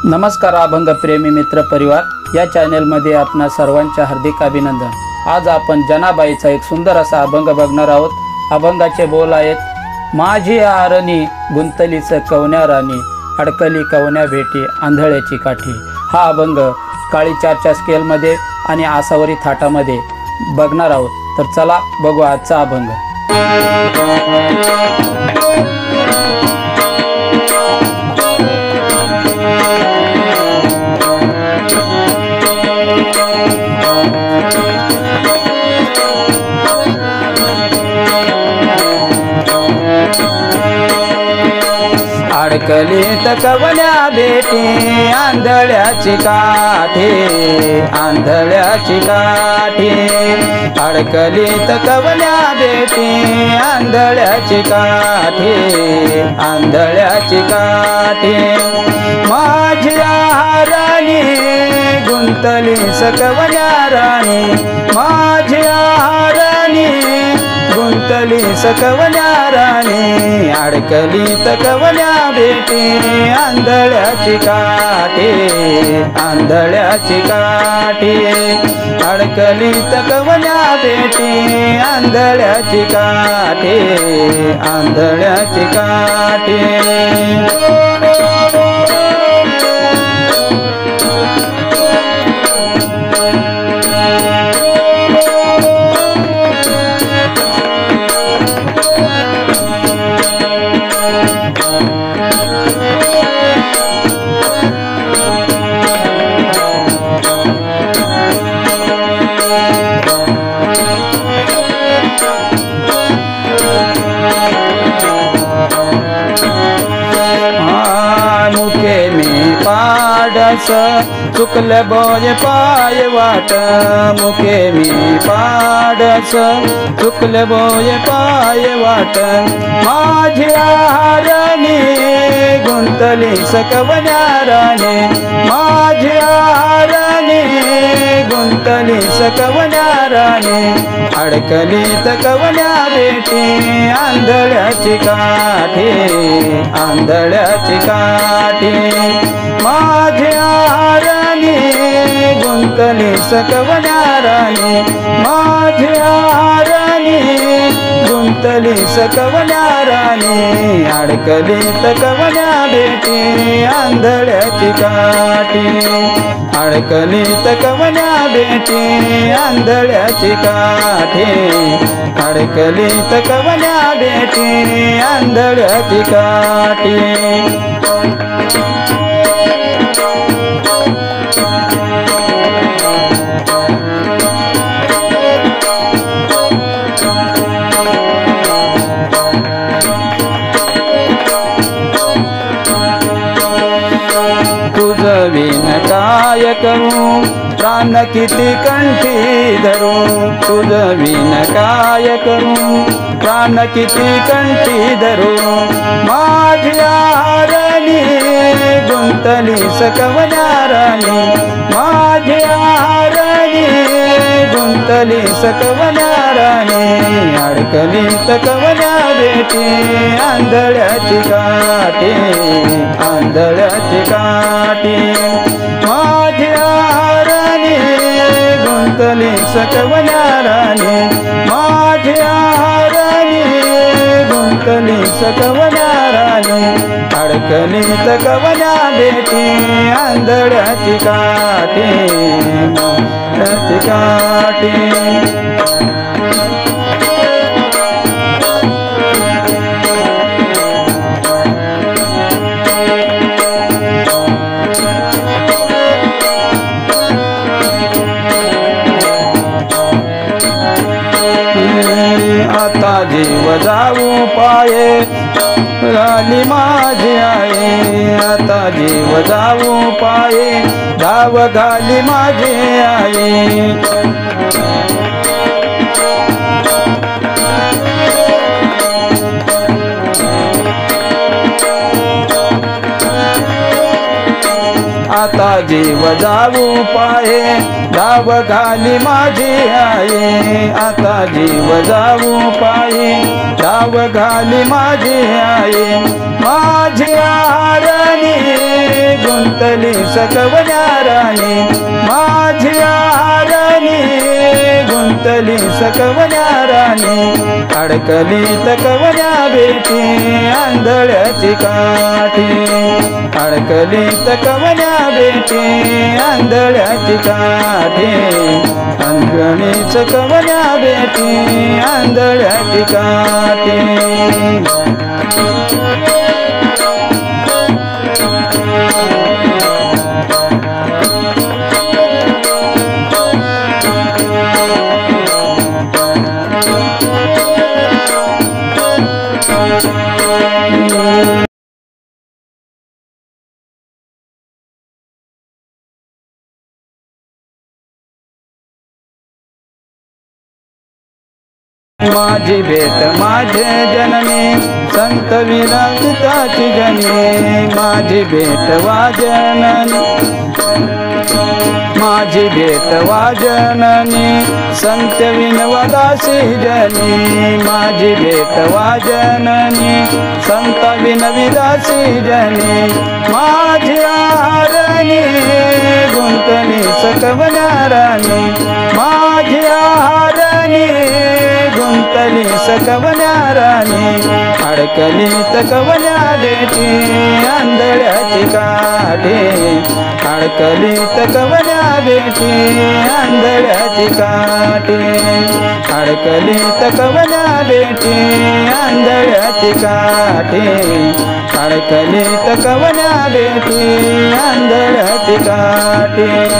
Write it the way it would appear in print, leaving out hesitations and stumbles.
नमस्कार अभंगप्रेमी मित्र परिवार या चॅनलमध्ये आपणा सर्वांचे हार्दिक अभिनंदन। आज आपण जनाबाईचा एक सुंदर असा अभंग बघणार आहोत। अभंगाचे बोल आहेत, माझी आरणी गुंतलीच कवन्या राणी, अडकली कवन्या भेटी आंधळ्याची काठी। हा अभंग काळी 4च्या स्केलमध्ये आणि आसावरी थाटामध्ये बघणार आहोत। तर चला बघू आजचा अभंग। अडकली कवन्या भेटी आंधळ्याची काठी, आंधळ्याची काठी। अडकली कवन्या भेटी आंधळ्याची काठी, आंधळ्याची काठी। माझ्या राणी गुंतली सकवन्या राणी, माझ्या राणी गुंतली सकवन्या राणी। अडकली कवन्या भेटी आंधळ्याची काठी, आंधळ्याची काठी। अडकली कवन्या भेटी आंधळ्याची काठी, आंधळ्याची काठी। चुकल बोय पाय वाट, मुके मी पाडस चुकल बोय पाय वाट। माझ्या राणी गुंतली सकवन्या राणी, माझ्या राणी गुंतली सकवन्या राणी। अडकली कवन्या भेटी आंधळ्याची काठी, आंधळ्याची काठी। माझ्या राणी गुंतली सकवन्या राणी, माझ्या राणी गुंतली सकवन्या राणी। अडकली कवन्या भेटी आंधळ्याची काठी, अडकली कवन्या भेटी आंधळ्याची काठी। अडकली कवन्या भेटी आंधळ्याची काठी। तुझविन काय करू प्राण किती कंठी धरू, तुझविन काय करू प्राण किती कंठी धरू। माझ्या राणी गुंतली सकवन्या राणी, माझ्या राणी गुंतली सकवन्या राणी। अडकली कवन्या भेटी आंधळ्याची काठी, आंधळ्याची काठी। माझ्या राणी गुंतली सकवन्या राणी, माझ्या राणी गुंतली सकवन्या राणी। अडकली कवन्या भेटी आंधळ्याची काठी, आंधळ्याची काठी। आता जीव जाऊ पाये घाली माझी आई, आता जीव जाऊ पाये धाव घाली माझी आई। आता जीव जाऊ पाये धाव घाली माझी आई, आता जीव जाऊ पाये धाव घाली माझी आई। माझी राणी गुंत गुंतली सकवन्या राणी माझी राणी गुंतली सकवन्या राणी अडकली तकवन्या बेटी आंधळ्याची काठी अडकली तकवन्या बेटी आंधळ्याची काठी अडकली सकवन्या बेटी आंधळ्याची काठी माझी भेट माझे जननी संत विराजिताची जनी माझी भेट वाजननी माझी भेट वाजननी संत विनवदासी जनी माझी भेट वाजननी संत विनविदासी जनी माझी राणी गुंतली सकवन्या राणी माझी राणी गुंतली सकवन्या राणी अडकली तकवन्या बेटी आंधळ्याची काठी अडकली तकवन्या बेटी आंधळ्याची काठी अडकली तकवन्या बेटी आंधळ्याची काठी अडकली तकवन्या बेटी आंधळ्याची काठी।